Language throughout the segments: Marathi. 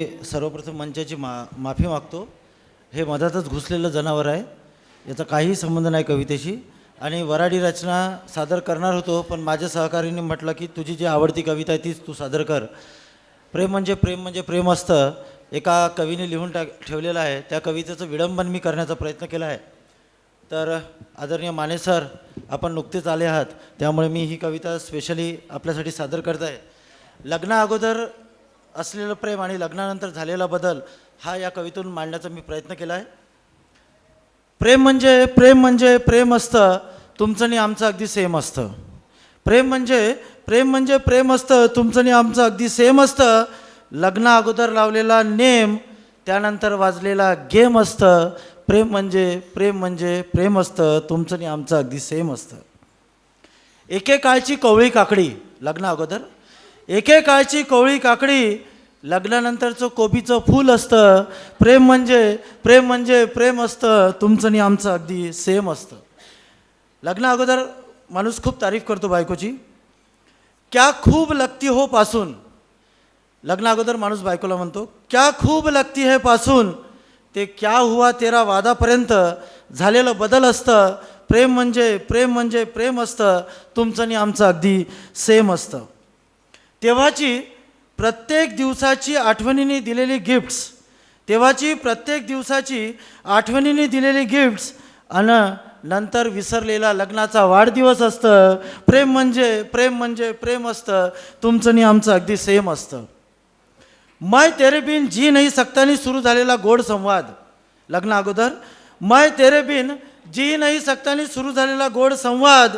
सर्वप्रथम मंचाची माफी मागतो. हे मधातच घुसलेलं जनावर आहे, याचा काहीही संबंध नाही कवितेशी. आणि वराडी रचना सादर करणार होतो, पण माझ्या सहकाऱ्यांनी म्हटलं की तुझी जी आवडती कविता आहे तीच तू सादर कर. प्रेम म्हणजे प्रेम म्हणजे प्रेम असतं एका कवीने लिहून ठेवलेलं आहे. त्या कवितेचं विडंबन मी करण्याचा प्रयत्न केला आहे. तर आदरणीय माने सर, आपण नुकतेच आले आहात, त्यामुळे मी ही कविता स्पेशली आपल्यासाठी सादर करत आहे. लग्ना अगोदर असलेलं प्रेम आणि लग्नानंतर झालेला बदल हा या कवितेतून मांडण्याचा मी प्रयत्न केला आहे. प्रेम म्हणजे प्रेम असतं, तुमचं आणि आमचं अगदी सेम असतं. प्रेम म्हणजे प्रेम असतं, तुमचं आणि आमचं अगदी सेम असतं. लग्ना अगोदर लावलेला नेम, त्यानंतर वाजलेला गेम असतं. प्रेम म्हणजे प्रेम असतं, तुमचं आणि आमचं अगदी सेम असतं. एकेकाळची कोवळी काकडी लग्ना अगोदर, एकेकाळची कोवळी काकडी, लग्नानंतरचं कोबीचं फूल असतं. प्रेम म्हणजे प्रेम असतं, तुमचं आणि आमचं अगदी सेम असतं. लग्ना अगोदर माणूस खूप तारीफ करतो बायकोची. क्या खूब लगती हो पासून, लग्ना अगोदर माणूस बायकोला म्हणतो क्या खूब लगती है पासून ते क्या हुआ तेरा वादापर्यंत झालेलं बदल असतं. प्रेम म्हणजे प्रेम असतं, तुमचं आणि आमचं अगदी सेम असतं. तेव्हाची प्रत्येक दिवसाची आठवणीने दिलेली गिफ्ट्स, तेव्हाची प्रत्येक दिवसाची आठवणीने दिलेली गिफ्ट्स आणि नंतर विसरलेला लग्नाचा वाढदिवस असतं. प्रेम म्हणजे प्रेम असतं, तुमचं आणि आमचं अगदी सेम असतं. मैं तेरे बिन जी नहीं सकतानी सुरू झालेला गोड संवाद लग्ना अगोदर, मैं तेरे बिन जी नहीं सकतानी सुरू झालेला गोड संवाद,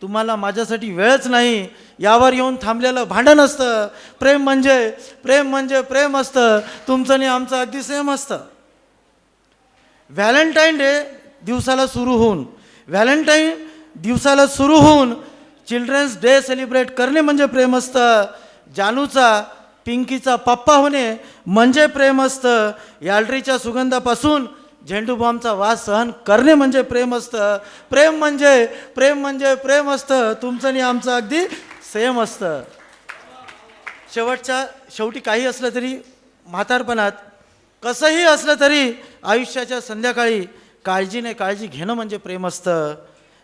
तुम्हाला माझ्यासाठी वेळच नाही यावर येऊन थांबलेलं भांडण असतं. प्रेम म्हणजे प्रेम असतं, तुमचं आणि आमचं अगदी सेम असतं. व्हॅलेंटाईन दिवसाला सुरू होऊन चिल्ड्रन्स डे सेलिब्रेट करणे म्हणजे प्रेम असतं. जानूचा पिंकीचा पप्पा होणे म्हणजे प्रेम असतं. याल्ट्रीच्या सुगंधापासून झेंडू बॉम्बचा वास सहन करणे म्हणजे प्रेम असतं. प्रेम म्हणजे प्रेम असतं, तुमचं आणि आमचं अगदी सेम असतं. शेवटी काही असलं तरी, म्हातारपणात कसंही असलं तरी, आयुष्याच्या संध्याकाळी काळजी घेणं म्हणजे प्रेम असतं.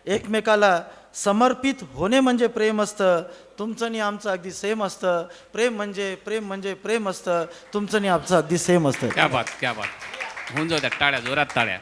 एकमेकाला समर्पित होणे म्हणजे प्रेम असतं, तुमचं आणि आमचं अगदी सेम असतं. प्रेम म्हणजे प्रेम असतं, तुमचं आणि आमचं अगदी सेम असतं. क्या बात, क्या बात. होऊन जाऊ द्या, टाळ्या, जोरात टाळ्या.